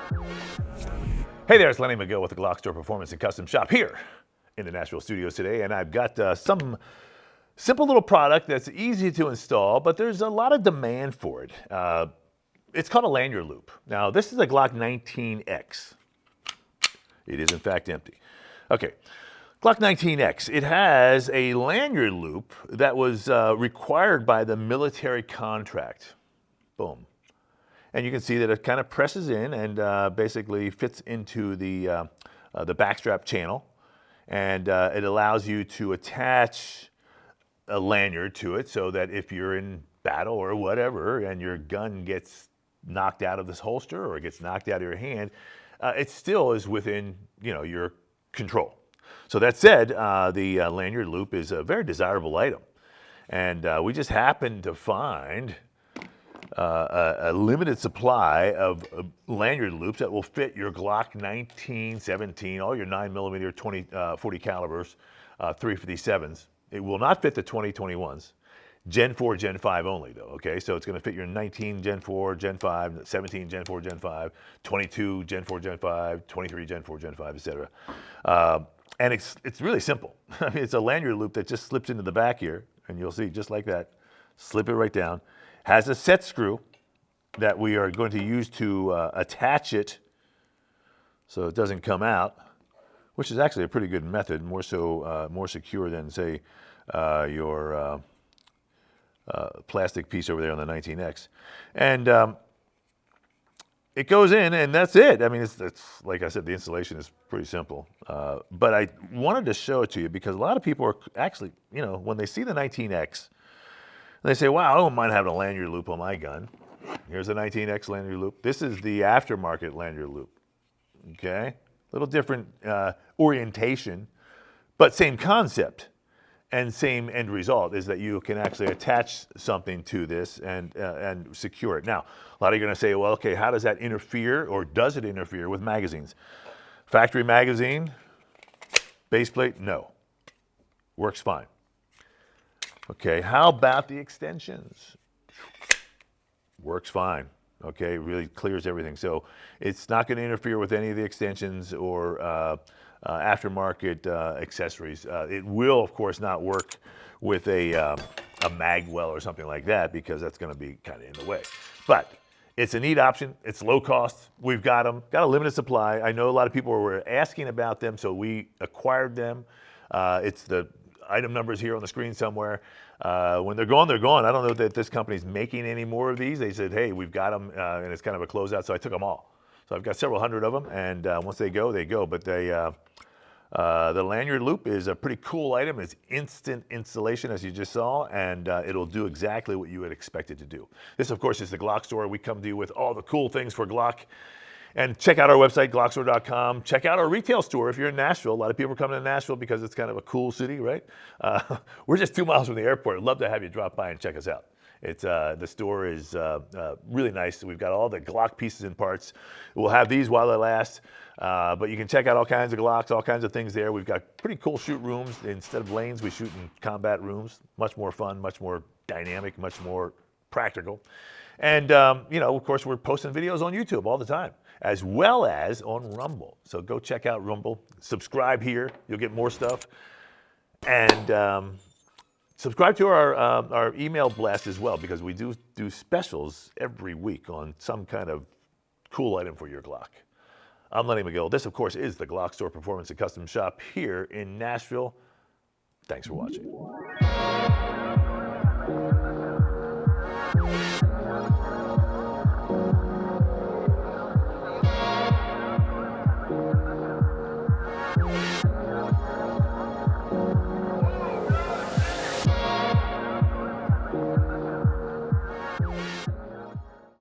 Hey there, it's Lenny McGill with the GlockStore Performance and Custom Shop here in the Nashville studios today, and I've got some simple little product that's easy to install, but there's a lot of demand for it. It's called a lanyard loop. Now, this is a Glock 19X. It is in fact empty. Okay, Glock 19X. It has a lanyard loop that was required by the military contract. Boom. And you can see that it kind of presses in and basically fits into the backstrap channel. And it allows you to attach a lanyard to it so that if you're in battle or whatever and your gun gets knocked out of this holster or it gets knocked out of your hand, it still is within your control. So that said, the lanyard loop is a very desirable item. And we just happened to find a limited supply of lanyard loops that will fit your Glock 19, 17, all your 9mm, 20, 40 calibers, 357s. It will not fit the 2021s. Gen 4, Gen 5 only though, okay? So it's gonna fit your 19 Gen 4, Gen 5, 17 Gen 4, Gen 5, 22 Gen 4, Gen 5, 23 Gen 4, Gen 5, etc. And it's really simple. I mean, it's a lanyard loop that just slips into the back here, and you'll see just like that, slip it right down. Has a set screw that we are going to use to attach it so it doesn't come out, which is actually a pretty good method, more so, more secure than say your plastic piece over there on the 19X. And it goes in and that's it. I mean, it's like I said, the installation is pretty simple. But I wanted to show it to you because a lot of people are actually, when they see the 19X, they say, wow, I don't mind having a lanyard loop on my gun. Here's a 19X lanyard loop. This is the aftermarket lanyard loop, okay? A little different orientation, but same concept and same end result is that you can actually attach something to this and secure it. Now, a lot of you are gonna say, well, okay, how does that interfere or does it interfere with magazines? Factory magazine, base plate, no. Works fine. Okay, how about the extensions? Works fine. Okay, really clears everything. So it's not going to interfere with any of the extensions or aftermarket accessories. It will, of course, not work with a mag well or something like that because that's going to be kind of in the way. But it's a neat option. It's low cost. We've got them. Got a limited supply. I know a lot of people were asking about them, so we acquired them. It's the item numbers here on the screen somewhere. When they're gone, they're gone. I don't know that this company's making any more of these. They said, hey, we've got them, and it's kind of a closeout, so I took them all. So I've got several hundred of them, and once they go, they go. But the lanyard loop is a pretty cool item. It's instant installation, as you just saw, and it'll do exactly what you would expect it to do. This, of course, is the GlockStore. We come to you with all the cool things for Glock. And check out our website, GlockStore.com. Check out our retail store if you're in Nashville. A lot of people are coming to Nashville because it's kind of a cool city, right? We're just 2 miles from the airport. I'd love to have you drop by and check us out. It's the store is really nice. We've got all the Glock pieces and parts. We'll have these while they last. But you can check out all kinds of Glocks, all kinds of things there. We've got pretty cool shoot rooms. Instead of lanes, we shoot in combat rooms. Much more fun, much more dynamic, much more practical. And, of course, we're posting videos on YouTube all the time, as well as on Rumble. So go check out Rumble. Subscribe here. You'll get more stuff. And subscribe to our email blast as well, because we do specials every week on some kind of cool item for your Glock. I'm Lenny McGill. This, of course, is the GlockStore Performance and Custom Shop here in Nashville. Thanks for watching.